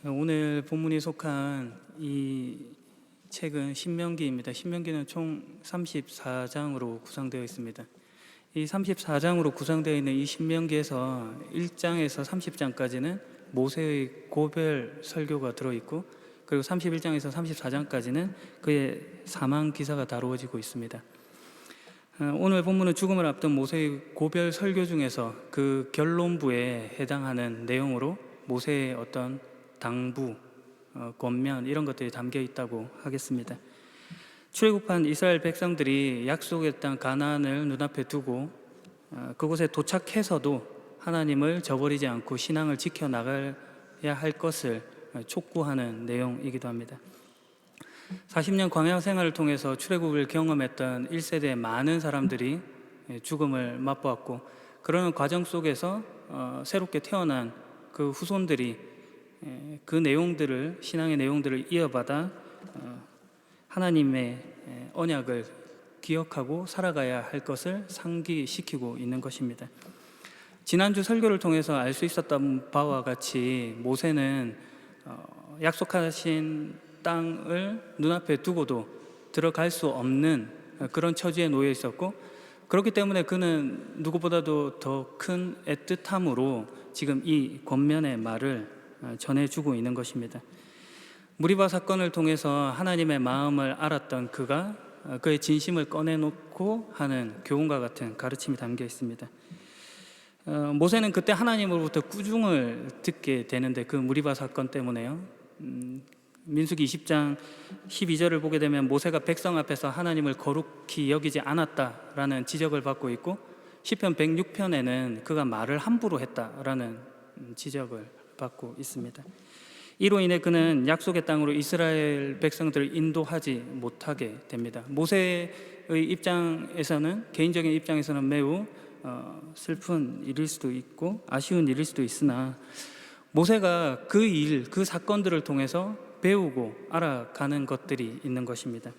오늘 본문이 속한 이 책은 신명기입니다. 신명기는 총 34장으로 구성되어 있습니다. 이 34장으로 구성되어 있는 이 신명기에서 1장에서 30장까지는 모세의 고별 설교가 들어있고, 그리고 31장에서 34장까지는 그의 사망 기사가 다루어지고 있습니다. 오늘 본문은 죽음을 앞둔 모세의 고별 설교 중에서 그 결론부에 해당하는 내용으로 모세의 어떤 당부, 권면 이런 것들이 담겨 있다고 하겠습니다. 출애굽한 이스라엘 백성들이 약속의 땅 가나안을 눈앞에 두고 그곳에 도착해서도 하나님을 저버리지 않고 신앙을 지켜나가야 할 것을 촉구하는 내용이기도 합니다. 40년 광야 생활을 통해서 출애굽을 경험했던 1세대의 많은 사람들이 죽음을 맛보았고, 그러는 과정 속에서 새롭게 태어난 그 후손들이 그 내용들을, 신앙의 내용들을 이어받아 하나님의 언약을 기억하고 살아가야 할 것을 상기시키고 있는 것입니다. 지난주 설교를 통해서 알 수 있었던 바와 같이 모세는 약속하신 땅을 눈앞에 두고도 들어갈 수 없는 그런 처지에 놓여 있었고, 그렇기 때문에 그는 누구보다도 더 큰 애틋함으로 지금 이 권면의 말을 전해주고 있는 것입니다. 무리바 사건을 통해서 하나님의 마음을 알았던 그가 그의 진심을 꺼내놓고 하는 교훈과 같은 가르침이 담겨 있습니다. 모세는 그때 하나님으로부터 꾸중을 듣게 되는데, 그 무리바 사건 때문에요. 민수기 20장 12절을 보게 되면 모세가 백성 앞에서 하나님을 거룩히 여기지 않았다라는 지적을 받고 있고, 시편 106편에는 그가 말을 함부로 했다라는 지적을 받고 있습니다. 이로 인해 그는 약속의 땅으로 이스라엘 백성들을 인도하지 못하게 됩니다. 모세의 입장에서는, 개인적인 입장에서는 매우 슬픈 일일 수도 있고 아쉬운 일일 수도 있으나, 모세가 그 사건들을 통해서 배우고 알아가는 것들이 있는 것입니다.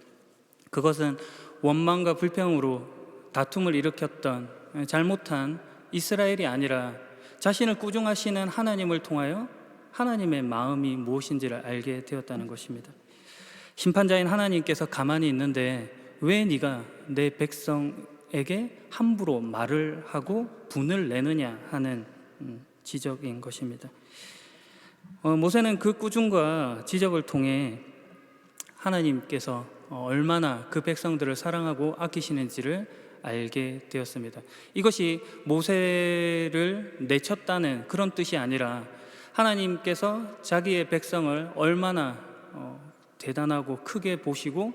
그것은 원망과 불평으로 다툼을 일으켰던 잘못한 이스라엘이 아니라 자신을 꾸중하시는 하나님을 통하여 하나님의 마음이 무엇인지를 알게 되었다는 것입니다. 심판자인 하나님께서 가만히 있는데 왜 네가 내 백성에게 함부로 말을 하고 분을 내느냐 하는 지적인 것입니다. 모세는 그 꾸중과 지적을 통해 하나님께서 얼마나 그 백성들을 사랑하고 아끼시는지를 알게 되었습니다. 이것이 모세를 내쳤다는 그런 뜻이 아니라, 하나님께서 자기의 백성을 얼마나 대단하고 크게 보시고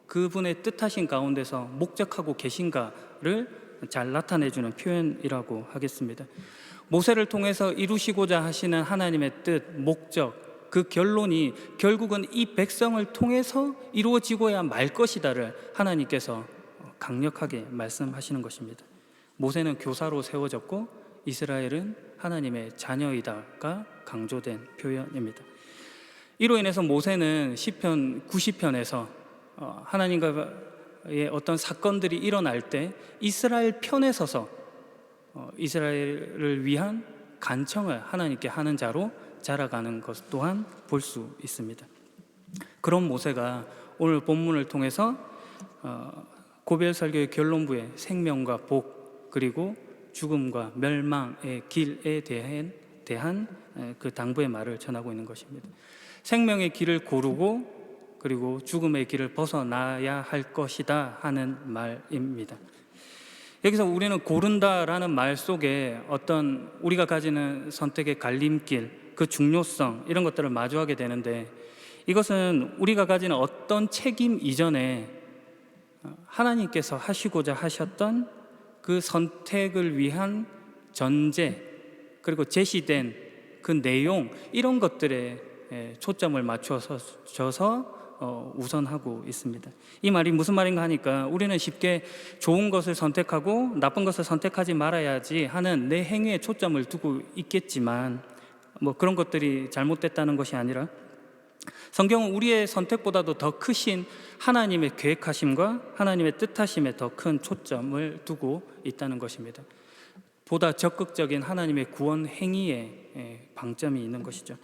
그분의 뜻하신 가운데서 목적하고 계신가를 잘 나타내주는 표현이라고 하겠습니다. 모세를 통해서 이루시고자 하시는 하나님의 뜻, 목적, 그 결론이 결국은 이 백성을 통해서 이루어지고야 말 것이다를 하나님께서 강력하게 말씀하시는 것입니다. 모세는 교사로 세워졌고 이스라엘은 하나님의 자녀이다가 강조된 표현입니다. 이로 인해서 모세는 시편 90편에서 하나님과의 어떤 사건들이 일어날 때 이스라엘 편에 서서 이스라엘을 위한 간청을 하나님께 하는 자로 자라가는 것 또한 볼 수 있습니다. 그런 모세가 오늘 본문을 통해서 고별 설교의 결론부에 생명과 복, 그리고 죽음과 멸망의 길에 대한 그 당부의 말을 전하고 있는 것입니다. 생명의 길을 고르고 그리고 죽음의 길을 벗어나야 할 것이다 하는 말입니다. 여기서 우리는 고른다라는 말 속에 어떤 우리가 가지는 선택의 갈림길, 그 중요성, 이런 것들을 마주하게 되는데, 이것은 우리가 가지는 어떤 책임 이전에 하나님께서 하시고자 하셨던 그 선택을 위한 전제, 그리고 제시된 그 내용, 이런 것들에 초점을 맞춰서 우선하고 있습니다. 이 말이 무슨 말인가 하니까, 우리는 쉽게 좋은 것을 선택하고 나쁜 것을 선택하지 말아야지 하는 내 행위에 초점을 두고 있겠지만, 그런 것들이 잘못됐다는 것이 아니라, 성경은 우리의 선택보다도 더 크신 하나님의 계획하심과 하나님의 뜻하심에 더 큰 초점을 두고 있다는 것입니다. 보다 적극적인 하나님의 구원 행위에 방점이 있는 것이죠.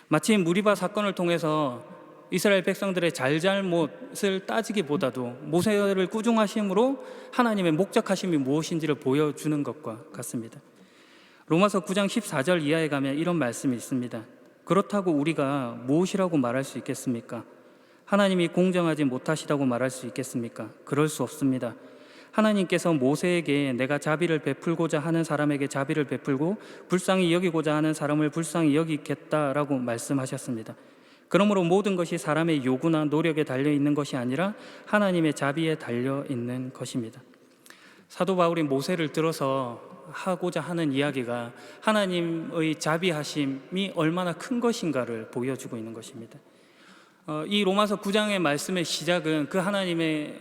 마치 무리바 사건을 통해서 이스라엘 백성들의 잘잘못을 따지기보다도 모세를 꾸중하심으로 하나님의 목적하심이 무엇인지를 보여주는 것과 같습니다. 로마서 9장 14절 이하에 가면 이런 말씀이 있습니다. 그렇다고 우리가 무엇이라고 말할 수 있겠습니까? 하나님이 공정하지 못하시다고 말할 수 있겠습니까? 그럴 수 없습니다. 하나님께서 모세에게 내가 자비를 베풀고자 하는 사람에게 자비를 베풀고 불쌍히 여기고자 하는 사람을 불쌍히 여기겠다라고 말씀하셨습니다. 그러므로 모든 것이 사람의 요구나 노력에 달려있는 것이 아니라 하나님의 자비에 달려있는 것입니다. 사도 바울이 모세를 들어서 하고자 하는 이야기가 하나님의 자비하심이 얼마나 큰 것인가를 보여주고 있는 것입니다. 이 로마서 9장의 말씀의 시작은 그 하나님의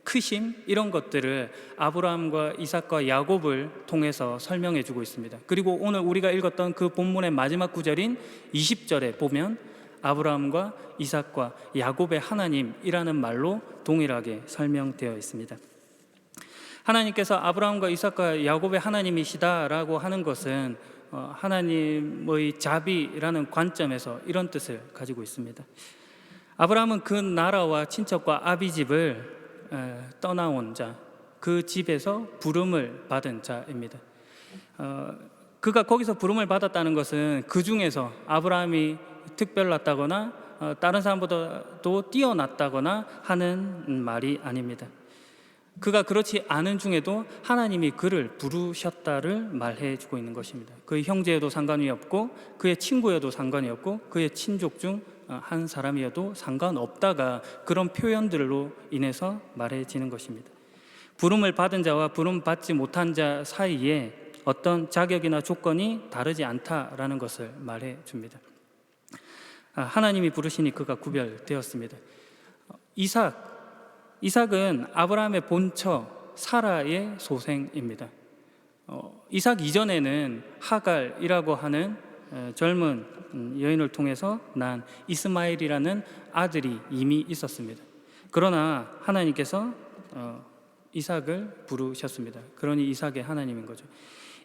크심 이런 것들을 아브라함과 이삭과 야곱을 통해서 설명해 주고 있습니다. 그리고 오늘 우리가 읽었던 그 본문의 마지막 구절인 20절에 보면 아브라함과 이삭과 야곱의 하나님이라는 말로 동일하게 설명되어 있습니다. 하나님께서 아브라함과 이삭과 야곱의 하나님이시다라고 하는 것은 하나님의 자비라는 관점에서 이런 뜻을 가지고 있습니다. 아브라함은 그 나라와 친척과 아비집을 떠나온 자, 그 집에서 부름을 받은 자입니다. 그가 거기서 부름을 받았다는 것은 그 중에서 아브라함이 특별났다거나 다른 사람보다도 뛰어났다거나 하는 말이 아닙니다. 그가 그렇지 않은 중에도 하나님이 그를 부르셨다를 말해주고 있는 것입니다. 그의 형제여도 상관이 없고 그의 친구여도 상관이 없고 그의 친족 중 한 사람이어도 상관없다가 그런 표현들로 인해서 말해지는 것입니다. 부름을 받은 자와 부름 받지 못한 자 사이에 어떤 자격이나 조건이 다르지 않다라는 것을 말해줍니다. 하나님이 부르시니 그가 구별되었습니다. 이삭은 아브라함의 본처 사라의 소생입니다. 이삭 이전에는 하갈이라고 하는 젊은 여인을 통해서 난 이스마엘이라는 아들이 이미 있었습니다. 그러나 하나님께서 이삭을 부르셨습니다. 그러니 이삭의 하나님인 거죠.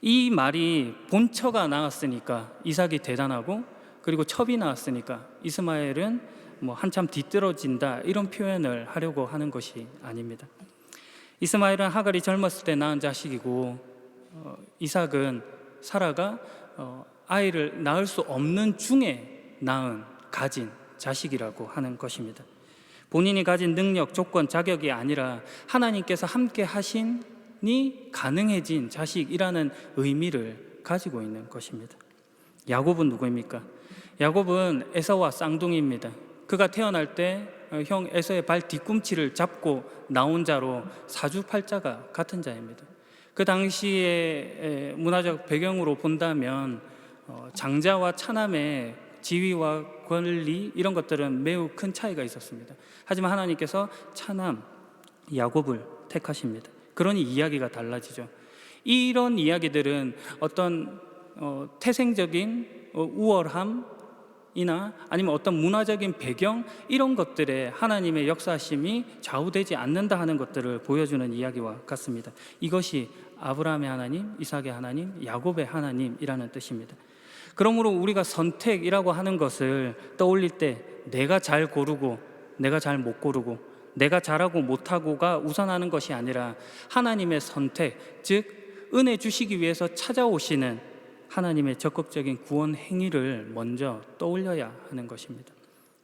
이 말이 본처가 나왔으니까 이삭이 대단하고, 그리고 첩이 나왔으니까 이스마엘은 한참 뒤떨어진다, 이런 표현을 하려고 하는 것이 아닙니다. 이스마엘은 하갈이 젊었을 때 낳은 자식이고, 이삭은 사라가 아이를 낳을 수 없는 중에 가진 자식이라고 하는 것입니다. 본인이 가진 능력, 조건, 자격이 아니라 하나님께서 함께 하시니 가능해진 자식이라는 의미를 가지고 있는 것입니다. 야곱은 누구입니까? 야곱은 에서와 쌍둥이입니다. 그가 태어날 때 형 에서의 발 뒤꿈치를 잡고 나온 자로 사주팔자가 같은 자입니다. 그 당시의 문화적 배경으로 본다면 장자와 차남의 지위와 권리 이런 것들은 매우 큰 차이가 있었습니다. 하지만 하나님께서 차남 야곱을 택하십니다. 그러니 이야기가 달라지죠. 이런 이야기들은 어떤 태생적인 우월함이나 아니면 어떤 문화적인 배경 이런 것들에 하나님의 역사심이 좌우되지 않는다 하는 것들을 보여주는 이야기와 같습니다. 이것이 아브라함의 하나님, 이삭의 하나님, 야곱의 하나님이라는 뜻입니다. 그러므로 우리가 선택이라고 하는 것을 떠올릴 때 내가 잘 고르고 내가 잘 못 고르고 내가 잘하고 못하고가 우선하는 것이 아니라 하나님의 선택, 즉 은혜 주시기 위해서 찾아오시는 하나님의 적극적인 구원 행위를 먼저 떠올려야 하는 것입니다.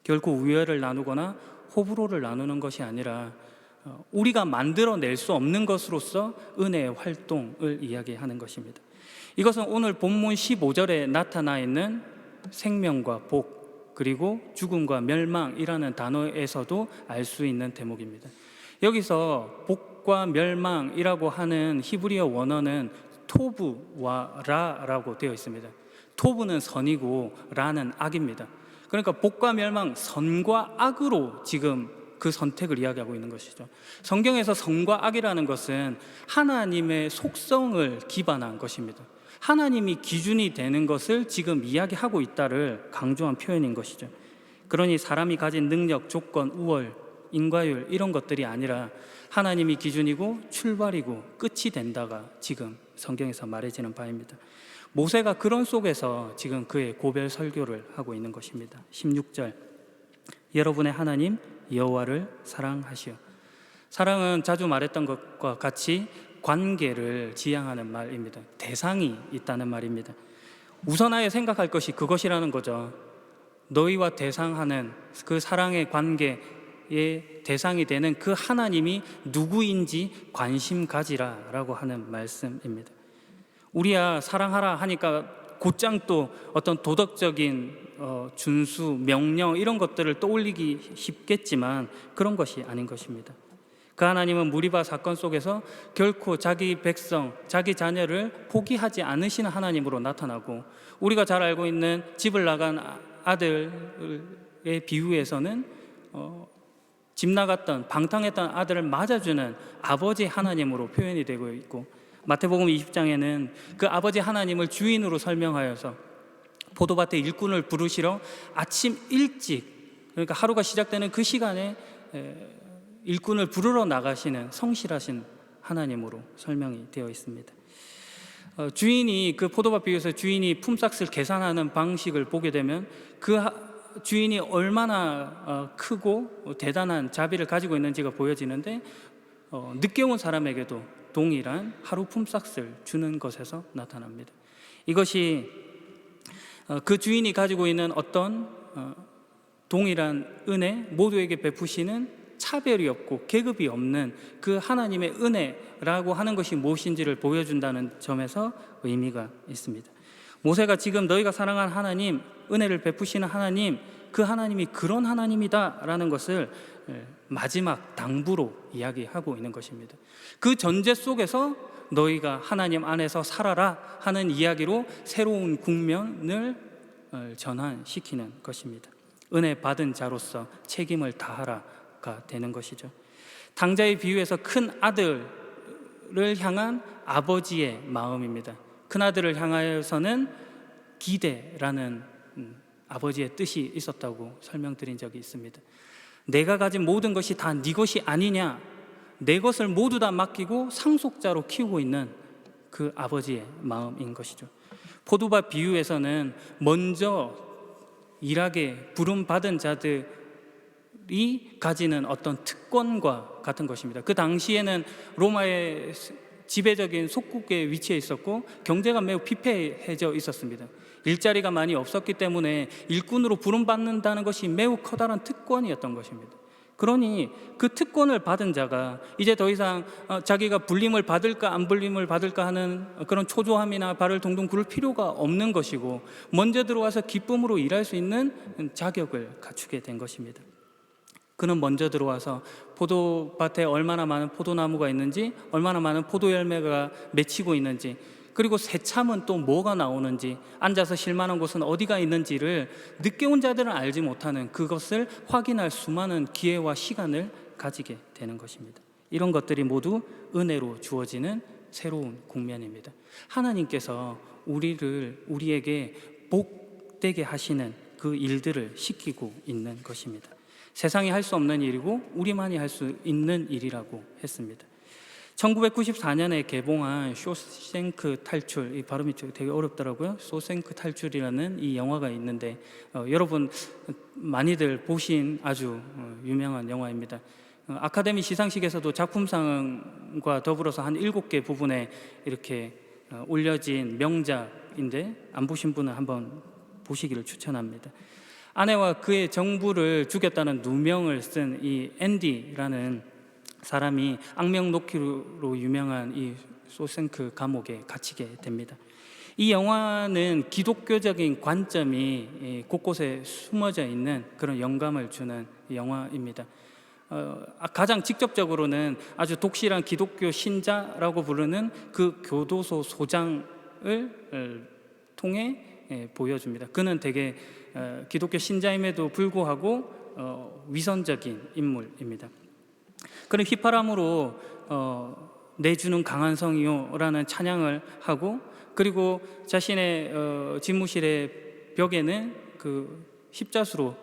결코 우열을 나누거나 호불호를 나누는 것이 아니라 우리가 만들어낼 수 없는 것으로서 은혜의 활동을 이야기하는 것입니다. 이것은 오늘 본문 15절에 나타나 있는 생명과 복, 그리고 죽음과 멸망이라는 단어에서도 알 수 있는 대목입니다. 여기서 복과 멸망이라고 하는 히브리어 원어는 토브와 라라고 되어 있습니다. 토브는 선이고 라는 악입니다. 그러니까 복과 멸망, 선과 악으로 지금 그 선택을 이야기하고 있는 것이죠. 성경에서 선과 악이라는 것은 하나님의 속성을 기반한 것입니다. 하나님이 기준이 되는 것을 지금 이야기하고 있다를 강조한 표현인 것이죠. 그러니 사람이 가진 능력, 조건, 우월, 인과율 이런 것들이 아니라 하나님이 기준이고 출발이고 끝이 된다가 지금 성경에서 말해지는 바입니다. 모세가 그런 속에서 지금 그의 고별 설교를 하고 있는 것입니다. 16절, 여러분의 하나님 여호와를 사랑하시오. 사랑은 자주 말했던 것과 같이 관계를 지향하는 말입니다. 대상이 있다는 말입니다. 우선하여 생각할 것이 그것이라는 거죠. 너희와 대상하는 그 사랑의 관계의 대상이 되는 그 하나님이 누구인지 관심 가지라 라고 하는 말씀입니다. 우리야 사랑하라 하니까 곧장 또 어떤 도덕적인 준수, 명령 이런 것들을 떠올리기 쉽겠지만 그런 것이 아닌 것입니다. 그 하나님은 무리바 사건 속에서 결코 자기 백성, 자기 자녀를 포기하지 않으시는 하나님으로 나타나고, 우리가 잘 알고 있는 집을 나간 아들의 비유에서는 집 나갔던 방탕했던 아들을 맞아주는 아버지 하나님으로 표현이 되고 있고, 마태복음 20장에는 그 아버지 하나님을 주인으로 설명하여서 포도밭에 일꾼을 부르시러 아침 일찍, 그러니까 하루가 시작되는 그 시간에 일꾼을 부르러 나가시는 성실하신 하나님으로 설명이 되어 있습니다. 주인이, 그 포도밭 비유에서 주인이 품삯을 계산하는 방식을 보게 되면 그 주인이 얼마나 크고 대단한 자비를 가지고 있는지가 보여지는데, 늦게 온 사람에게도 동일한 하루 품삯을 주는 것에서 나타납니다. 이것이 그 주인이 가지고 있는 어떤 동일한 은혜, 모두에게 베푸시는 차별이 없고 계급이 없는 그 하나님의 은혜라고 하는 것이 무엇인지를 보여준다는 점에서 의미가 있습니다. 모세가 지금 너희가 사랑하는 하나님, 은혜를 베푸시는 하나님, 그 하나님이 그런 하나님이다라는 것을 마지막 당부로 이야기하고 있는 것입니다. 그 전제 속에서 너희가 하나님 안에서 살아라 하는 이야기로 새로운 국면을 전환시키는 것입니다. 은혜 받은 자로서 책임을 다하라가 되는 것이죠. 당자의 비유에서 큰 아들을 향한 아버지의 마음입니다. 큰 아들을 향하여서는 기대라는 아버지의 뜻이 있었다고 설명드린 적이 있습니다. 내가 가진 모든 것이 다 네 것이 아니냐, 내 것을 모두 다 맡기고 상속자로 키우고 있는 그 아버지의 마음인 것이죠. 포도밭 비유에서는 먼저 일하게 부름받은 자들이 가지는 어떤 특권과 같은 것입니다. 그 당시에는 로마의 지배적인 속국에 위치해 있었고 경제가 매우 피폐해져 있었습니다. 일자리가 많이 없었기 때문에 일꾼으로 부름받는다는 것이 매우 커다란 특권이었던 것입니다. 그러니 그 특권을 받은 자가 이제 더 이상 자기가 불림을 받을까 안 불림을 받을까 하는 그런 초조함이나 발을 동동 구를 필요가 없는 것이고, 먼저 들어와서 기쁨으로 일할 수 있는 자격을 갖추게 된 것입니다. 그는 먼저 들어와서 포도밭에 얼마나 많은 포도나무가 있는지, 얼마나 많은 포도 열매가 맺히고 있는지, 그리고 새참은 또 뭐가 나오는지, 앉아서 쉴만한 곳은 어디가 있는지를 늦게 온 자들은 알지 못하는 그것을 확인할 수많은 기회와 시간을 가지게 되는 것입니다. 이런 것들이 모두 은혜로 주어지는 새로운 국면입니다. 하나님께서 우리에게 복되게 하시는 그 일들을 시키고 있는 것입니다. 세상이 할 수 없는 일이고 우리만이 할 수 있는 일이라고 했습니다. 1994년에 개봉한 쇼생크 탈출, 이 발음이 되게 어렵더라고요. 쇼생크 탈출이라는 이 영화가 있는데 여러분 많이들 보신 아주 유명한 영화입니다. 아카데미 시상식에서도 작품상과 더불어서 한 7개 부분에 이렇게 올려진 명작인데, 안 보신 분은 한번 보시기를 추천합니다. 아내와 그의 정부를 죽였다는 누명을 쓴 이 앤디라는 사람이 악명 놓기로 유명한 이 쇼생크 감옥에 gat히게 됩니다. 이 영화는 기독교적인 관점이 곳곳에 숨어져 있는 그런 영감을 주는 영화입니다. 가장 직접적으로는 아주 독실한 기독교 신자라고 부르는 그 교도소 소장을 통해 보여줍니다. 그는 되게 기독교 신자임에도 불구하고 위선적인 인물입니다. 그는 휘파람으로 내주는 강한 성이요라는 찬양을 하고, 그리고 자신의 집무실의 벽에는 그 십자수로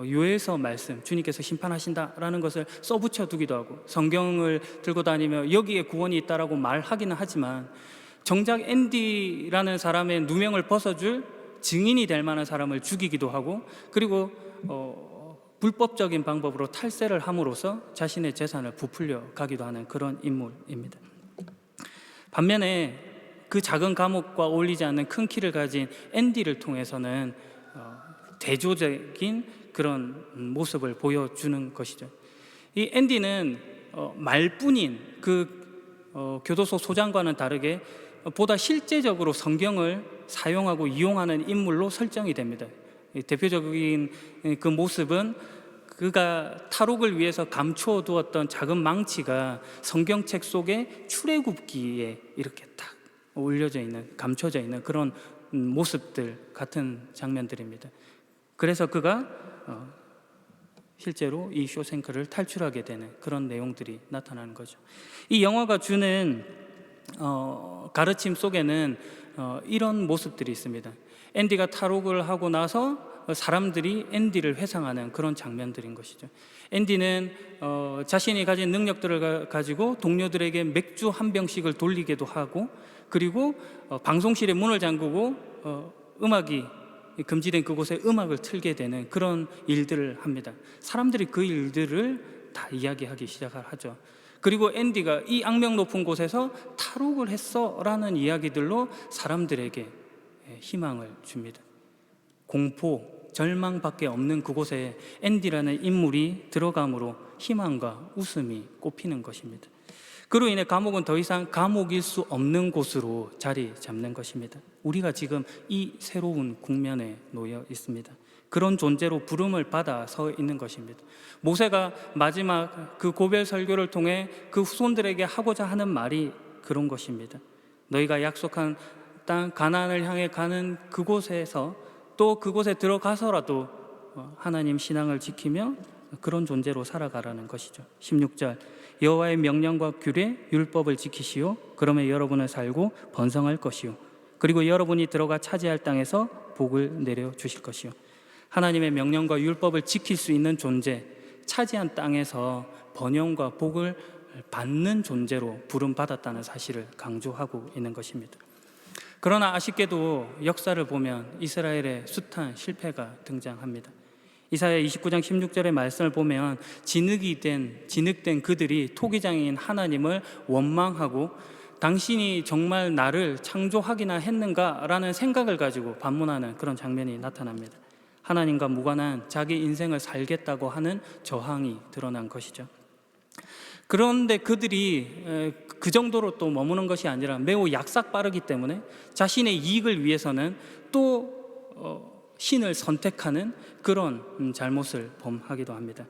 요에서 말씀, 주님께서 심판하신다라는 것을 써붙여 두기도 하고, 성경을 들고 다니며 여기에 구원이 있다라고 말하기는 하지만 정작 앤디라는 사람의 누명을 벗어줄 증인이 될 만한 사람을 죽이기도 하고, 그리고 불법적인 방법으로 탈세를 함으로써 자신의 재산을 부풀려 가기도 하는 그런 인물입니다. 반면에 그 작은 감옥과 어울리지 않는 큰 키를 가진 앤디를 통해서는 대조적인 그런 모습을 보여주는 것이죠. 이 앤디는 말뿐인 그 교도소 소장과는 다르게 보다 실제적으로 성경을 사용하고 이용하는 인물로 설정이 됩니다. 대표적인 그 모습은 그가 탈옥을 위해서 감추어 두었던 작은 망치가 성경책 속에 출애굽기에 이렇게 딱 올려져 있는, 감춰져 있는 그런 모습들 같은 장면들입니다. 그래서 그가 실제로 이 쇼생크를 탈출하게 되는 그런 내용들이 나타나는 거죠. 이 영화가 주는 가르침 속에는 이런 모습들이 있습니다. 앤디가 탈옥을 하고 나서 사람들이 앤디를 회상하는 그런 장면들인 것이죠. 앤디는 자신이 가진 능력들을 가지고 동료들에게 맥주 한 병씩을 돌리기도 하고, 그리고 방송실에 문을 잠그고 음악이 금지된 그곳에 음악을 틀게 되는 그런 일들을 합니다. 사람들이 그 일들을 다 이야기하기 시작하죠. 그리고 앤디가 이 악명 높은 곳에서 탈옥을 했어 라는 이야기들로 사람들에게 희망을 줍니다. 공포, 절망밖에 없는 그곳에 앤디라는 인물이 들어감으로 희망과 웃음이 꽃피는 것입니다. 그로 인해 감옥은 더 이상 감옥일 수 없는 곳으로 자리 잡는 것입니다. 우리가 지금 이 새로운 국면에 놓여 있습니다. 그런 존재로 부름을 받아 서 있는 것입니다. 모세가 마지막 그 고별 설교를 통해 그 후손들에게 하고자 하는 말이 그런 것입니다. 너희가 약속한 땅 가나안을 향해 가는 그곳에서, 또 그곳에 들어가서라도 하나님 신앙을 지키며 그런 존재로 살아가라는 것이죠. 16절, 여호와의 명령과 규례, 율법을 지키시오. 그러면 여러분은 살고 번성할 것이요, 그리고 여러분이 들어가 차지할 땅에서 복을 내려주실 것이요. 하나님의 명령과 율법을 지킬 수 있는 존재, 차지한 땅에서 번영과 복을 받는 존재로 부름받았다는 사실을 강조하고 있는 것입니다. 그러나 아쉽게도 역사를 보면 이스라엘의 숱한 실패가 등장합니다. 이사야 29장 16절의 말씀을 보면 진흙된 그들이 토기장인 하나님을 원망하고 당신이 정말 나를 창조하기나 했는가라는 생각을 가지고 반문하는 그런 장면이 나타납니다. 하나님과 무관한 자기 인생을 살겠다고 하는 저항이 드러난 것이죠. 그런데 그들이 그 정도로 또 머무는 것이 아니라 매우 약삭빠르기 때문에 자신의 이익을 위해서는 또 신을 선택하는 그런 잘못을 범하기도 합니다.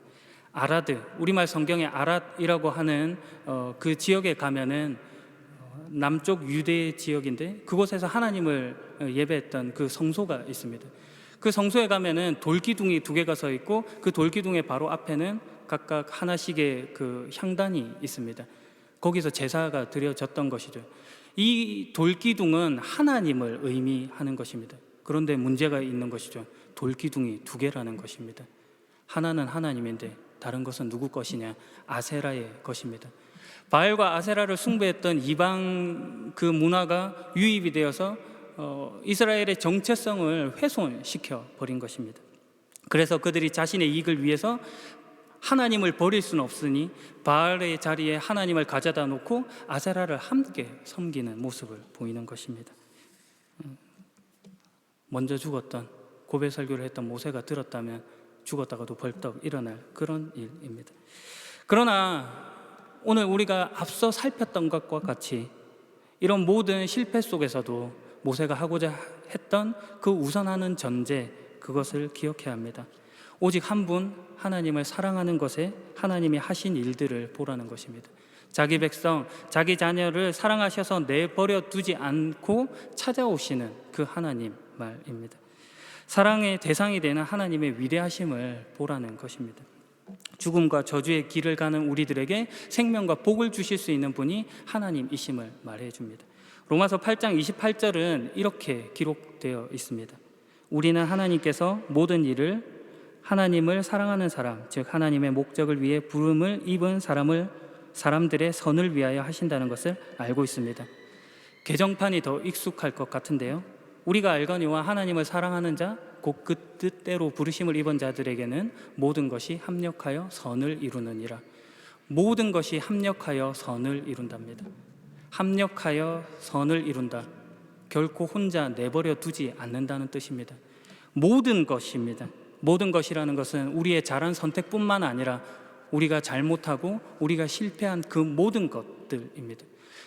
아라드, 우리말 성경에 아랏이라고 하는 그 지역에 가면은 남쪽 유대 지역인데 그곳에서 하나님을 예배했던 그 성소가 있습니다. 그 성소에 가면은 돌기둥이 두 개가 서 있고 그 돌기둥의 바로 앞에는 각각 하나씩의 그 향단이 있습니다. 거기서 제사가 드려졌던 것이죠. 이 돌기둥은 하나님을 의미하는 것입니다. 그런데 문제가 있는 것이죠. 돌기둥이 두 개라는 것입니다. 하나는 하나님인데 다른 것은 누구 것이냐? 아세라의 것입니다. 바알과 아세라를 숭배했던 이방 그 문화가 유입이 되어서 이스라엘의 정체성을 훼손시켜 버린 것입니다. 그래서 그들이 자신의 이익을 위해서 하나님을 버릴 수는 없으니 바알의 자리에 하나님을 가져다 놓고 아세라를 함께 섬기는 모습을 보이는 것입니다. 먼저 죽었던 고백 설교를 했던 모세가 들었다면 죽었다가도 벌떡 일어날 그런 일입니다. 그러나 오늘 우리가 앞서 살폈던 것과 같이 이런 모든 실패 속에서도 모세가 하고자 했던 그 우선하는 전제, 그것을 기억해야 합니다. 오직 한 분 하나님을 사랑하는 것에 하나님이 하신 일들을 보라는 것입니다. 자기 백성, 자기 자녀를 사랑하셔서 내버려 두지 않고 찾아오시는 그 하나님 말입니다. 사랑의 대상이 되는 하나님의 위대하심을 보라는 것입니다. 죽음과 저주의 길을 가는 우리들에게 생명과 복을 주실 수 있는 분이 하나님이심을 말해줍니다. 로마서 8장 28절은 이렇게 기록되어 있습니다. 우리는 하나님께서 모든 일을 하나님을 사랑하는 사람, 즉 하나님의 목적을 위해 부름을 입은 사람들의 선을 위하여 하신다는 것을 알고 있습니다. 개정판이 더 익숙할 것 같은데요. 우리가 알거니와 하나님을 사랑하는 자, 곧 그 뜻대로 부르심을 입은 자들에게는 모든 것이 합력하여 선을 이루느니라. 모든 것이 합력하여 선을 이룬답니다. 합력하여 선을 이룬다. 결코 혼자 내버려 두지 않는다는 뜻입니다. 모든 것입니다. 모든 것이라는 것은 우리의 잘한 선택뿐만 아니라 우리가 잘못하고 우리가 실패한 그 모든 것들입니다.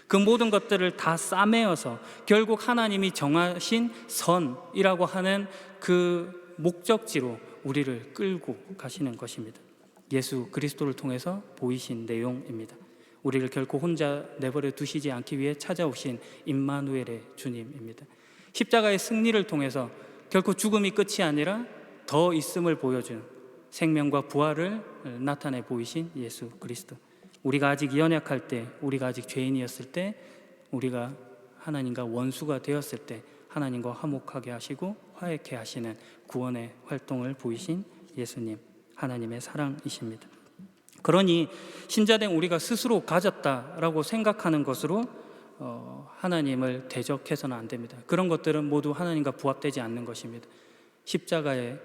그 모든 것들을 다 싸매어서 결국 하나님이 정하신 선이라고 하는 그 목적지로 우리를 끌고 가시는 것입니다. 예수 그리스도를 통해서 보이신 내용입니다. 우리를 결코 혼자 내버려 두시지 않기 위해 찾아오신 임마누엘의 주님입니다. 십자가의 승리를 통해서 결코 죽음이 끝이 아니라 더 있음을 보여준 생명과 부활을 나타내 보이신 예수 그리스도. 우리가 아직 연약할 때, 우리가 아직 죄인이었을 때, 우리가 하나님과 원수가 되었을 때 하나님과 화목하게 하시고 화해케 하시는 구원의 활동을 보이신 예수님, 하나님의 사랑이십니다. 그러니 신자된 우리가 스스로 가졌다라고 생각하는 것으로 하나님을 대적해서는 안 됩니다. 그런 것들은 모두 하나님과 부합되지 않는 것입니다. 십자가에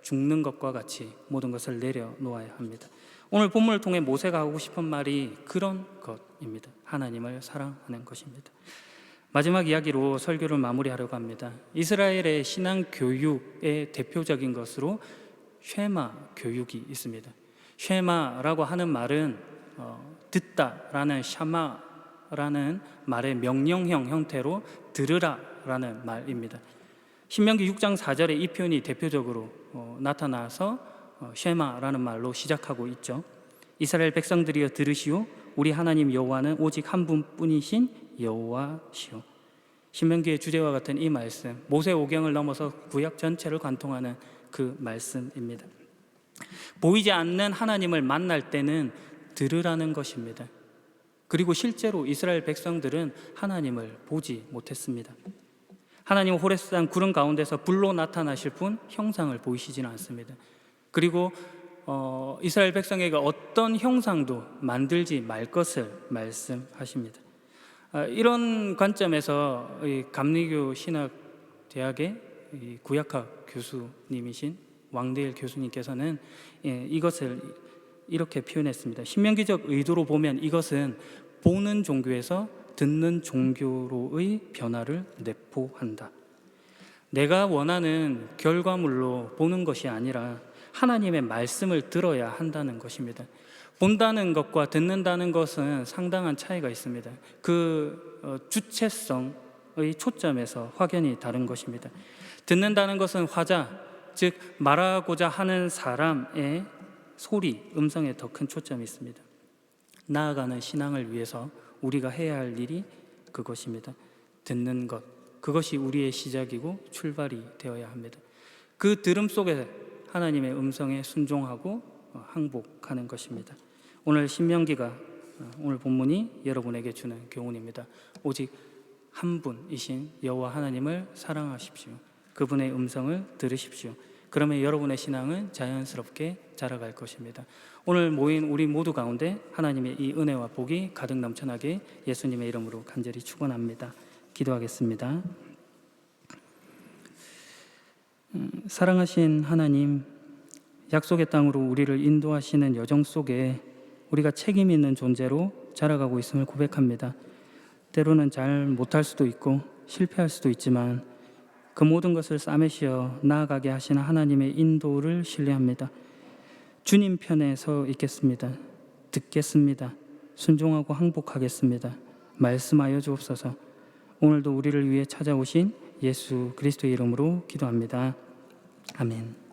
죽는 것과 같이 모든 것을 내려놓아야 합니다. 오늘 본문을 통해 모세가 하고 싶은 말이 그런 것입니다. 하나님을 사랑하는 것입니다. 마지막 이야기로 설교를 마무리하려고 합니다. 이스라엘의 신앙 교육의 대표적인 것으로 쉐마 교육이 있습니다. 쉐마라고 하는 말은 듣다라는 샤마라는 말의 명령형 형태로 들으라라는 말입니다. 신명기 6장 4절에 이 표현이 대표적으로 나타나서 쉐마라는 말로 시작하고 있죠. 이스라엘 백성들이여 들으시오, 우리 하나님 여호와는 오직 한 분뿐이신 여호와시오. 신명기의 주제와 같은 이 말씀, 모세 오경을 넘어서 구약 전체를 관통하는 그 말씀입니다. 보이지 않는 하나님을 만날 때는 들으라는 것입니다. 그리고 실제로 이스라엘 백성들은 하나님을 보지 못했습니다. 하나님은 호레스산 구름 가운데서 불로 나타나실 뿐 형상을 보이시지는 않습니다. 그리고 이스라엘 백성에게 어떤 형상도 만들지 말 것을 말씀하십니다. 이런 관점에서 감리교 신학대학의 구약학 교수님이신 왕대일 교수님께서는 이것을 이렇게 표현했습니다. 신명기적 의도로 보면 이것은 보는 종교에서 듣는 종교로의 변화를 내포한다. 내가 원하는 결과물로 보는 것이 아니라 하나님의 말씀을 들어야 한다는 것입니다. 본다는 것과 듣는다는 것은 상당한 차이가 있습니다. 그 주체성의 초점에서 확연히 다른 것입니다. 듣는다는 것은 화자, 즉 말하고자 하는 사람의 소리, 음성에 더 큰 초점이 있습니다. 나아가는 신앙을 위해서 우리가 해야 할 일이 그것입니다. 듣는 것, 그것이 우리의 시작이고 출발이 되어야 합니다. 그 들음 속에 하나님의 음성에 순종하고 항복하는 것입니다. 오늘 신명기가, 오늘 본문이 여러분에게 주는 교훈입니다. 오직 한 분이신 여호와 하나님을 사랑하십시오. 그분의 음성을 들으십시오. 그러면 여러분의 신앙은 자연스럽게 자라갈 것입니다. 오늘 모인 우리 모두 가운데 하나님의 이 은혜와 복이 가득 넘쳐나게 예수님의 이름으로 간절히 축원합니다. 기도하겠습니다. 사랑하신 하나님, 약속의 땅으로 우리를 인도하시는 여정 속에 우리가 책임 있는 존재로 자라가고 있음을 고백합니다. 때로는 잘 못할 수도 있고 실패할 수도 있지만 그 모든 것을 싸매시어 나아가게 하시는 하나님의 인도를 신뢰합니다. 주님 편에 서 있겠습니다. 듣겠습니다. 순종하고 항복하겠습니다. 말씀하여 주옵소서. 오늘도 우리를 위해 찾아오신 예수 그리스도의 이름으로 기도합니다. 아멘.